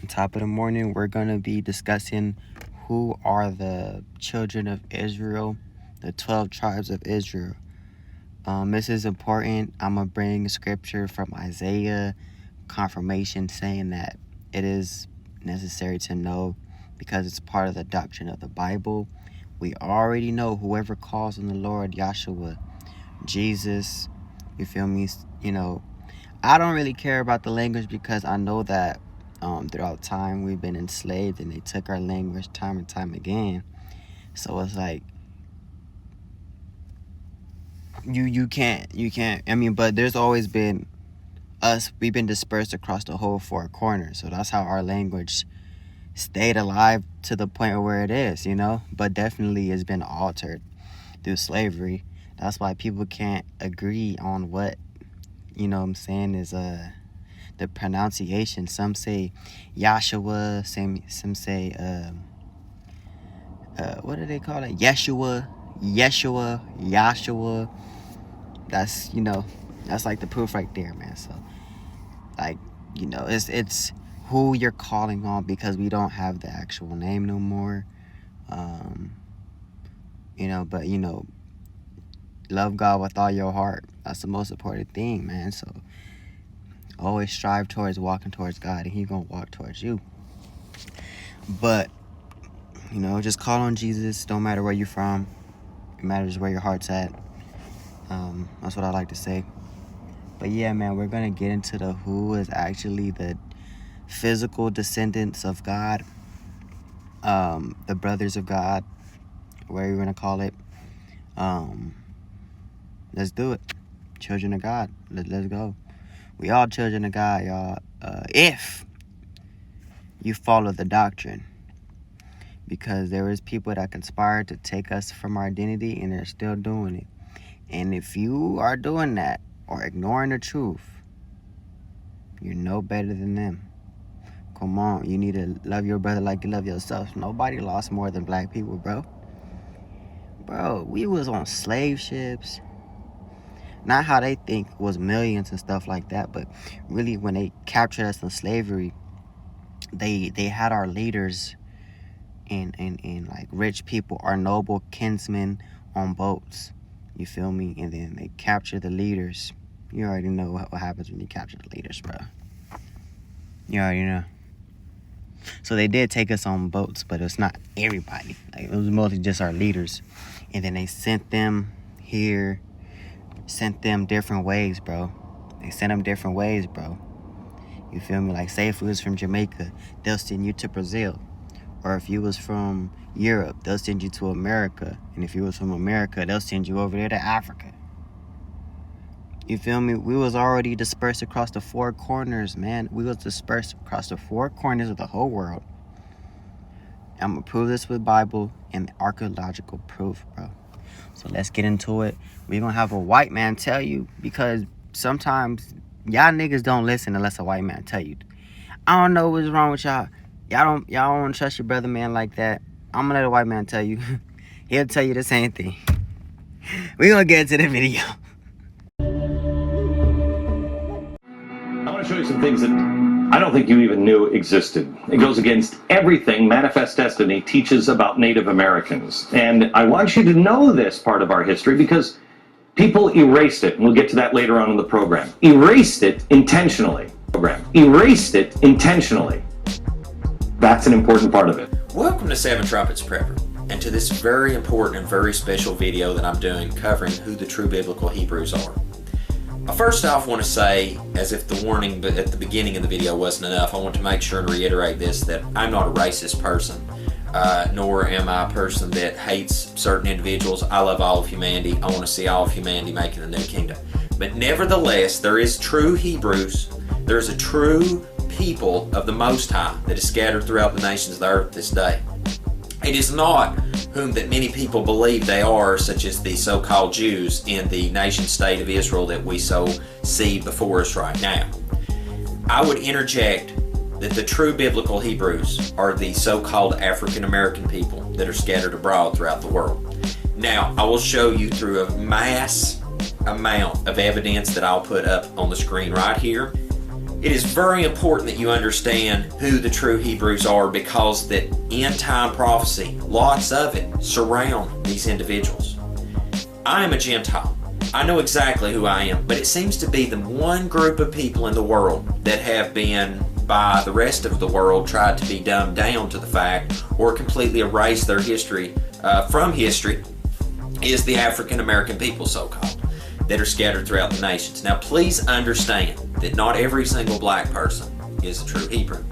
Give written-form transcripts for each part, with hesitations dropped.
Top of the morning, we're going to be discussing who are the children of Israel, the 12 tribes of Israel. This is important. I'm going to bring scripture from Isaiah, confirmation saying that it is necessary to know because it's part of the doctrine of the Bible. We already know whoever calls on the Lord, Yahshua, Jesus, you feel me? I don't really care about the language because I know that throughout time we've been enslaved and they took our language time and time again. So it's like you can't but there's always been us. We've been dispersed across the whole four corners, so that's how our language stayed alive to the point where it is, but definitely has been altered through slavery. That's why people can't agree on what I'm saying is the pronunciation. Some say Yahshua, some say what do they call it? Yeshua, Yahshua. That's like the proof right there, man. So it's who you're calling on because we don't have the actual name no more. But love God with all your heart. That's the most important thing, man. So always strive towards walking towards God, and He's gonna walk towards you. But just call on Jesus. Don't matter where you're from. It matters where your heart's at. That's what I like to say. But yeah, man, we're gonna get into the who is actually the physical descendants of God, the brothers of God, whatever you wanna call it. Let's do it. Children of God. Let's go. We all children of God, y'all. If you follow the doctrine. Because there is people that conspire to take us from our identity and they're still doing it. And if you are doing that or ignoring the truth, you're no better than them. Come on, you need to love your brother like you love yourself. Nobody lost more than black people, bro. Bro, we was on slave ships. Not how they think was millions and stuff like that, but really when they captured us in slavery, they had our leaders and like rich people, our noble kinsmen on boats. You feel me? And then they capture the leaders. You already know what happens when you capture the leaders, bro. You already know. So they did take us on boats, but it's not everybody. Like, it was mostly just our leaders. And then they sent them here, sent them different ways, bro. They sent them different ways, bro. You feel me? Like, say if we was from Jamaica, they'll send you to Brazil. Or if you was from Europe, they'll send you to America. And if you was from America, they'll send you over there to Africa. You feel me? We was already dispersed across the four corners, man. We was dispersed across the four corners of the whole world. I'm going to prove this with Bible and archaeological proof, bro. So let's get into it. We're going to have a white man tell you, because sometimes y'all niggas don't listen unless a white man tell you. I don't know what's wrong with y'all. Y'all don't trust your brother man like that. I'm gonna let a white man tell you. He'll tell you the same thing. We're gonna get into the video. I want to show you some things that I don't think you even knew existed. It goes against everything Manifest Destiny teaches about Native Americans. And I want you to know this part of our history because people erased it. And we'll get to that later on in the program. Erased it intentionally. Erased it intentionally. That's an important part of it. Welcome to Seven Trumpets Prepper, and to this very important and very special video that I'm doing covering who the true biblical Hebrews are. I first off want to say, as if the warning at the beginning of the video wasn't enough, I want to make sure and reiterate this, that I'm not a racist person, nor am I a person that hates certain individuals. I love all of humanity. I want to see all of humanity making a new kingdom. But nevertheless, there is true Hebrews. There is a true people of the Most High that is scattered throughout the nations of the earth this day. It is not whom that many people believe they are, such as the so-called Jews in the nation-state of Israel that we so see before us right now. I would interject that the true biblical Hebrews are the so-called African-American people that are scattered abroad throughout the world. Now, I will show you through a mass amount of evidence that I'll put up on the screen right here It is very important that you understand who the true Hebrews are, because that end time prophecy, lots of it, surround these individuals. I am a Gentile. I know exactly who I am, but it seems to be the one group of people in the world that have been, by the rest of the world, tried to be dumbed down to the fact or completely erase their history from history, is the African American people, so-called, that are scattered throughout the nations. Now, please understand that not every single black person is a true Hebrew,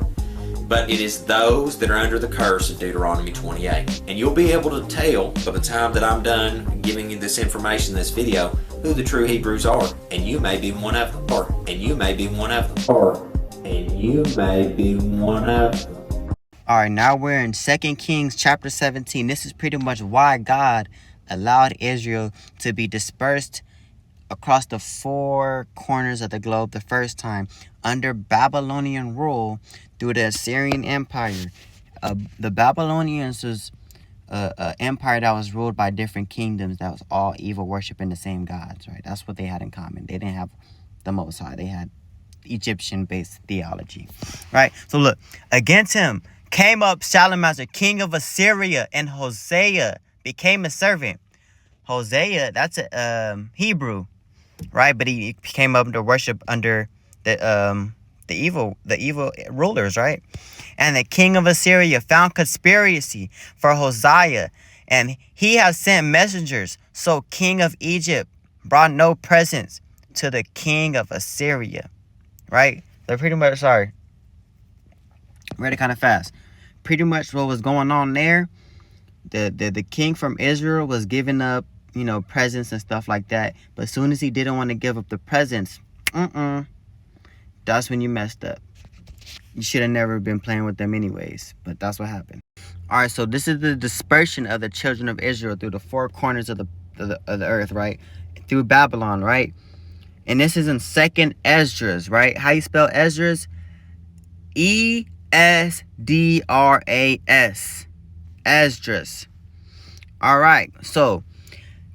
but it is those that are under the curse of Deuteronomy 28. And you'll be able to tell by the time that I'm done giving you this information in this video who the true Hebrews are. And you may be one of them. And you may be one of them. And you may be one of them. All right, now we're in 2 Kings chapter 17. This is pretty much why God allowed Israel to be dispersed across the four corners of the globe the first time under Babylonian rule through the Assyrian Empire. The Babylonians was an empire that was ruled by different kingdoms that was all evil, worshiping the same gods, right? That's what they had in common. They didn't have the Most High. They had Egyptian-based theology, right? So look, against him came up Shalmaneser, king of Assyria, and Hosea became a servant. Hosea, that's a Hebrew, right? But he came up to worship under the evil rulers, right? And the king of Assyria found conspiracy for Hosea, and he has sent messengers. So king of Egypt brought no presents to the king of Assyria, right? They're pretty much, sorry, read it kind of fast. Pretty much what was going on there, the king from Israel was giving up, presents and stuff like that. But as soon as he didn't want to give up the presents, that's when you messed up. You should have never been playing with them anyways. But that's what happened. All right, so this is the dispersion of the children of Israel through the four corners of the earth, right? Through Babylon, right? And this is in 2nd Esdras, right? How you spell Esdras? E-S-D-R-A-S. Esdras. All right, so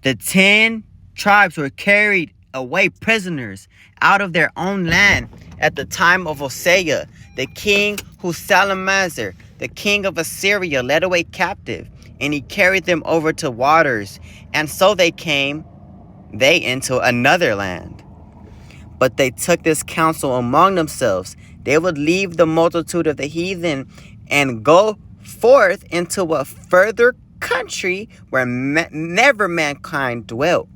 the 10 tribes were carried away prisoners out of their own land at the time of Hosea, the king who Shalmaneser, the king of Assyria, led away captive, and he carried them over to waters, and so they into another land. But they took this counsel among themselves. They would leave the multitude of the heathen and go forth into a further country where never mankind dwelt.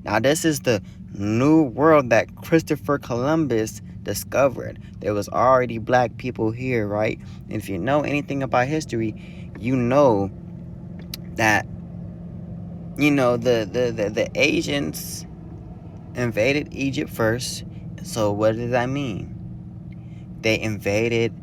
Now, this is the new world that Christopher Columbus discovered. There was already black people here, right? And if you know anything about history, you know that, the Asians invaded Egypt first. So what does that mean? They invaded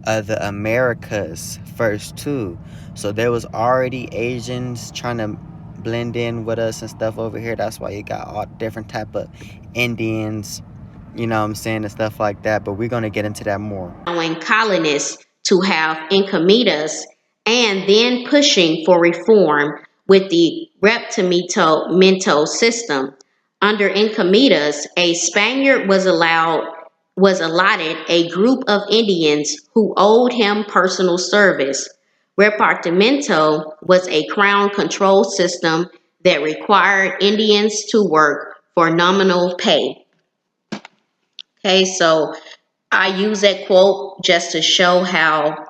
the Americas first too. So there was already Asians trying to blend in with us and stuff over here. That's why you got all different type of Indians, and stuff like that. But we're going to get into that more. Allowing colonists to have encomiendas and then pushing for reform with the reptimento system. Under encomiendas, a Spaniard was allotted a group of Indians who owed him personal service. Repartimento was a crown control system that required Indians to work for nominal pay. Okay, so I use that quote just to show how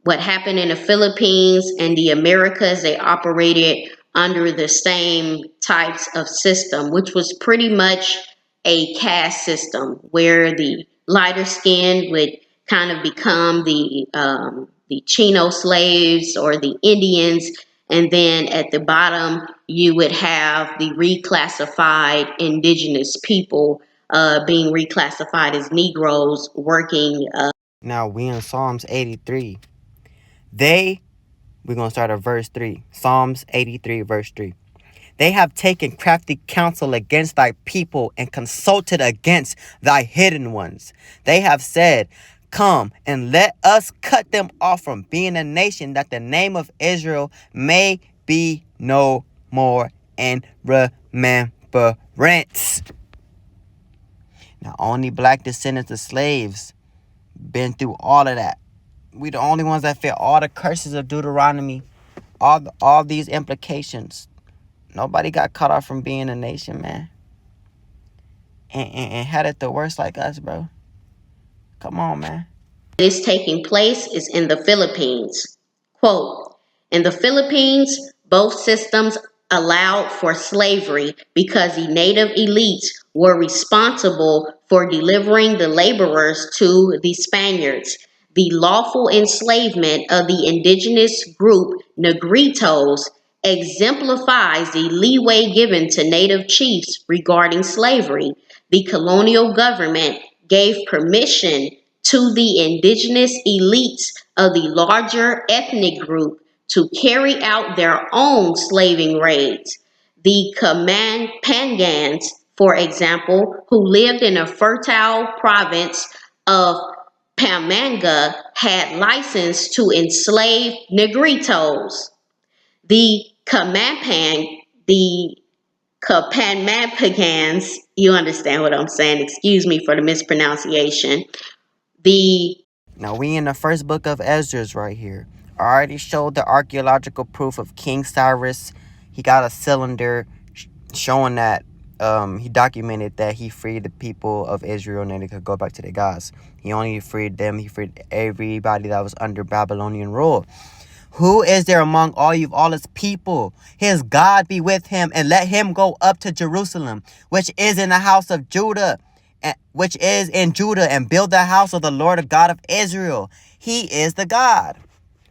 what happened in the Philippines and the Americas, they operated under the same types of system, which was pretty much a caste system where the lighter skin would kind of become the Chino slaves or the Indians, and then at the bottom you would have the reclassified indigenous people being reclassified as Negroes working. Now we in Psalms 83. We're going to start at verse 3. Psalms 83 verse 3. They have taken crafty counsel against thy people and consulted against thy hidden ones. They have said, come and let us cut them off from being a nation, that the name of Israel may be no more in remembrance. Now, only black descendants of slaves been through all of that. We the only ones that fit all the curses of Deuteronomy, all these implications. Nobody got cut off from being a nation, man. And had it the worst like us, bro. Come on, man. Is taking place is in the Philippines. Quote, in the Philippines, both systems allowed for slavery because the native elites were responsible for delivering the laborers to the Spaniards. The lawful enslavement of the indigenous group Negritos exemplifies the leeway given to native chiefs regarding slavery. The colonial government gave permission to the indigenous elites of the larger ethnic group to carry out their own slaving raids. The Pangans, for example, who lived in a fertile province of Pampanga, had license to enslave Negritos. The Kapampanans, you understand what I'm saying, excuse me for the mispronunciation. Now, we in the first book of Esdras right here. I already showed the archaeological proof of King Cyrus. He got a cylinder showing that he documented that he freed the people of Israel and then they could go back to their gods. He only freed them. He freed everybody that was under Babylonian rule. Who is there among all you, all his people? His God be with him, and let him go up to Jerusalem, which is in the house of Judah, which is in Judah, and build the house of the Lord of God of Israel. He is the God.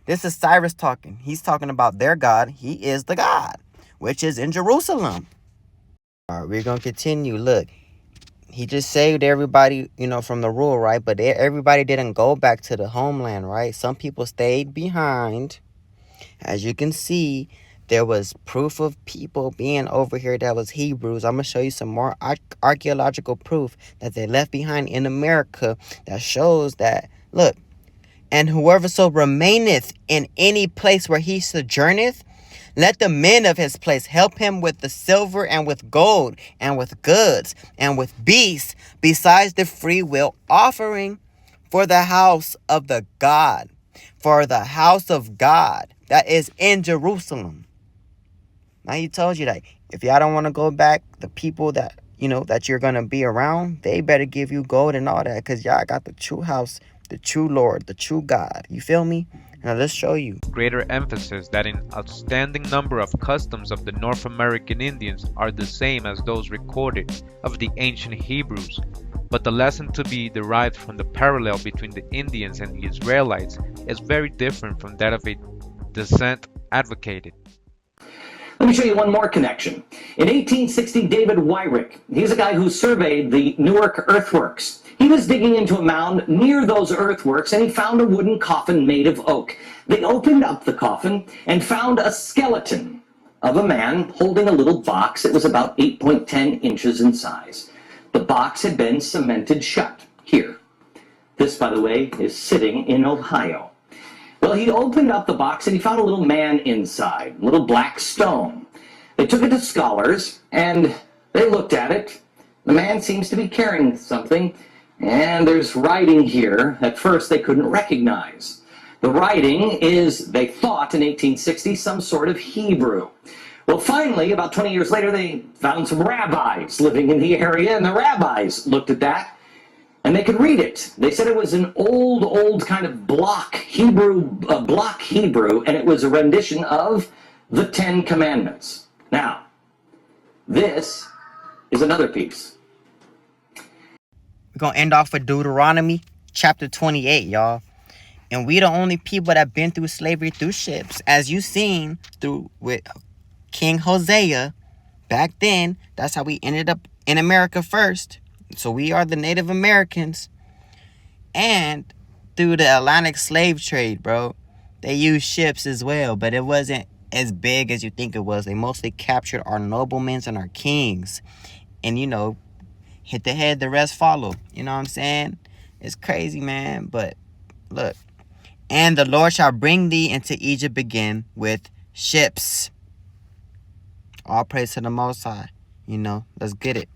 This is Cyrus talking. He's talking about their God. He is the God, which is in Jerusalem. All right, we're going to continue. Look, he just saved everybody, from the rule, right? But everybody didn't go back to the homeland, right? Some people stayed behind. As you can see, there was proof of people being over here that was Hebrews. I'm going to show you some more archaeological proof that they left behind in America that shows that, look, and whoever so remaineth in any place where he sojourneth, let the men of his place help him with the silver and with gold and with goods and with beasts, besides the free will offering for the house of the God, for the house of God that is in Jerusalem. Now he told you that if y'all don't want to go back, the people that, that you're going to be around, they better give you gold and all that, because y'all got the true house, the true Lord, the true God. You feel me? Now let's show you. Greater emphasis that an outstanding number of customs of the North American Indians are the same as those recorded of the ancient Hebrews, but the lesson to be derived from the parallel between the Indians and the Israelites is very different from that of a descent advocated. Let me show you one more connection. In 1860, David Wyrick, he's a guy who surveyed the Newark earthworks. He was digging into a mound near those earthworks and he found a wooden coffin made of oak. They opened up the coffin and found a skeleton of a man holding a little box. It was about 8.10 inches in size. The box had been cemented shut here. This, by the way, is sitting in Ohio. Well, he opened up the box and he found a little man inside, a little black stone. They took it to scholars and they looked at it. The man seems to be carrying something, and there's writing here at first they couldn't recognize. The writing is, they thought in 1860, some sort of Hebrew. Well, finally, about 20 years later, they found some rabbis living in the area, and the rabbis looked at that and they could read it. They said it was an old kind of block Hebrew, and it was a rendition of the Ten Commandments. Now, this is another piece. We're going to end off with Deuteronomy chapter 28, y'all. And we the only people that been through slavery through ships. As you seen through with King Hosea, back then, that's how we ended up in America first. So we are the Native Americans. And through the Atlantic slave trade, bro, they used ships as well. But it wasn't as big as you think it was. They mostly captured our noblemen and our kings. And, hit the head, the rest follow. You know what I'm saying? It's crazy, man. But look. And the Lord shall bring thee into Egypt again with ships. All praise to the Most High. Let's get it.